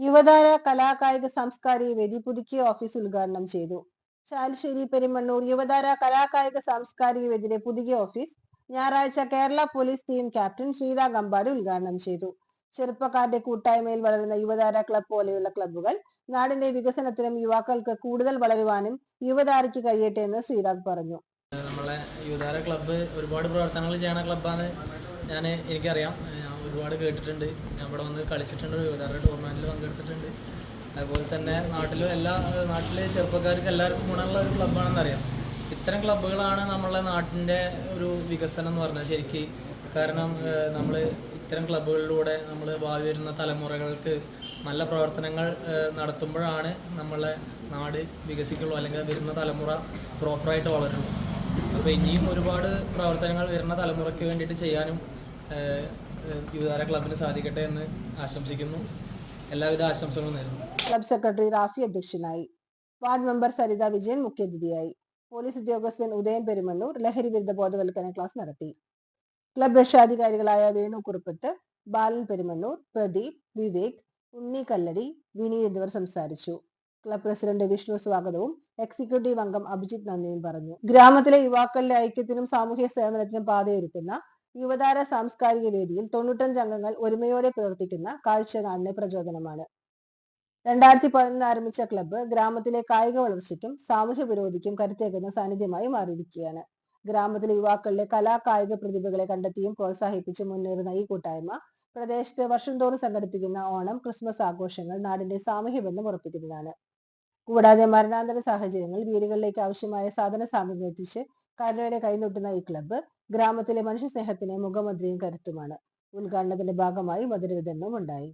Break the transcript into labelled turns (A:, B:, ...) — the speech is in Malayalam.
A: യുവതാര കലാകായിക സാംസ്കാരിക വേദി പുതുക്കിയ ഓഫീസ് ഉദ്ഘാടനം ചെയ്തു. ചാലിശ്ശേരി പെരുമണ്ണൂർ യുവതാര കലാകായിക സാംസ്കാരിക വേദിയുടെ പുതിയ ഓഫീസ് ഞായറാഴ്ച Kerala police team captain Sreerag Ambadi ഉദ്ഘാടനം ചെയ്തു. ചെറുപ്പക്കാരുടെ കൂട്ടായ്മയിൽ വളരുന്ന യുവതാര ക്ലബ് പോലെയുള്ള ക്ലബ്ബുകൾ നാടിന്റെ വികസനത്തിനും യുവാക്കൾക്ക് കൂടുതൽ വളരുവാനും യുവതാരയ്ക്ക് കഴിയട്ടെ എന്ന് ശ്രീരാഗ് പറഞ്ഞു.
B: നമ്മളെ യുവതാര ക്ലബ്ബ് ഒരുപാട് പ്രവർത്തനങ്ങൾ ചെയ്യുന്ന ക്ലബ്ബാണ്. എനിക്കറിയാം, ഞാൻ ഒരുപാട് കേട്ടിട്ടുണ്ട്. ഞാൻ ഇവിടെ വന്ന് കളിച്ചിട്ടുണ്ട്, യുവതാര ടൂർണമെൻറ്റിൽ പങ്കെടുത്തിട്ടുണ്ട്. അതുപോലെ തന്നെ നാട്ടിലെ ചെറുപ്പക്കാർക്ക് എല്ലാവർക്കും ഗുണമുള്ള ഒരു ക്ലബ്ബാണെന്നറിയാം. ഇത്തരം ക്ലബ്ബുകളാണ് നമ്മളെ നാട്ടിൻ്റെ ഒരു വികസനം എന്ന് പറഞ്ഞാൽ ശരിക്ക്. കാരണം നമ്മൾ ഇത്തരം ക്ലബ്ബുകളിലൂടെ നമ്മൾ ഭാവി വരുന്ന തലമുറകൾക്ക് നല്ല പ്രവർത്തനങ്ങൾ നടത്തുമ്പോഴാണ് നമ്മളെ നാട് വികസിക്കുള്ളൂ, അല്ലെങ്കിൽ വരുന്ന തലമുറ പ്രോപ്പറായിട്ട് വളരുള്ളൂ. അപ്പോൾ ഇനിയും ഒരുപാട് പ്രവർത്തനങ്ങൾ വരുന്ന തലമുറയ്ക്ക് വേണ്ടിയിട്ട് ചെയ്യാനും യുവതാര ക്ലബിന് സാധിക്കട്ടെ എന്ന് ആശംസിക്കുന്നു. എല്ലാവിധ ആശംസകളും നേരുന്നു.
A: ക്ലബ് സെക്രട്ടറി റാഫി അധ്യക്ഷനായി. വാർഡ് മെമ്പർ സരിത വിജയൻ മുഖ്യാതിഥിയായി. പോലീസ് ഉദ്യോഗസ്ഥൻ ഉദയൻ പെരുമണ്ണൂർ ലഹരി വിരുദ്ധ ബോധവൽക്കരണ ക്ലാസ് നടത്തി. ക്ലബ് രക്ഷാധികാരികളായ വേണു കുറുപ്പത്ത്, ബാലൻ പെരുമണ്ണൂർ, പ്രദീപ്, വിവേക്, ഉണ്ണി കല്ലടി, വിനീത് എന്നിവർ സംസാരിച്ചു. ക്ലബ് പ്രസിഡന്റ് വിഷ്ണു സ്വാഗതവും എക്സിക്യൂട്ടീവ് അംഗം അഭിജിത്ത് നന്ദിയും പറഞ്ഞു. ഗ്രാമത്തിലെ യുവാക്കളുടെ ഐക്യത്തിനും സാമൂഹ്യ സേവനത്തിനും പാതയൊരുക്കുന്ന യുവതാര സാംസ്കാരിക വേദിയിൽ 95 അംഗങ്ങൾ ഒരുമയോടെ പ്രവർത്തിക്കുന്ന കാഴ്ച നാടിന് പ്രചോദനമാണ്. 2011 ആരംഭിച്ച ക്ലബ്ബ് ഗ്രാമത്തിലെ കായിക വളർച്ചയ്ക്കും സാമൂഹ്യ പുരോഗതിക്കും കരുത്തേകുന്ന സാന്നിധ്യമായി മാറിയിരിക്കുകയാണ്. ഗ്രാമത്തിലെ യുവാക്കളുടെ കായിക പ്രതിഭകളെ കണ്ടെത്തിയും പ്രോത്സാഹിപ്പിച്ച് മുന്നേറുന്ന ഈ കൂട്ടായ്മ പ്രദേശത്ത് വർഷം തോറും സംഘടിപ്പിക്കുന്ന ഓണം, ക്രിസ്മസ് ആഘോഷങ്ങൾ നാടിന്റെ സാമൂഹ്യ ബന്ധം ഉറപ്പിക്കുന്നതാണ്. കൂടാതെ മരണാന്തര സാഹചര്യങ്ങളിൽ വീടുകളിലേക്ക് ആവശ്യമായ സാധന സാമഗ്രികൾ എത്തിച്ച് കരുണയുടെ കൈനീട്ടുന്ന ഈ ക്ലബ്ബ് ഗ്രാമത്തിലെ മനുഷ്യ സ്നേഹത്തിന് മുഖമുദ്രയും കരുത്തുമാണ്. ഉദ്ഘാടനത്തിന്റെ ഭാഗമായി മധുര വിതരണവും ഉണ്ടായി.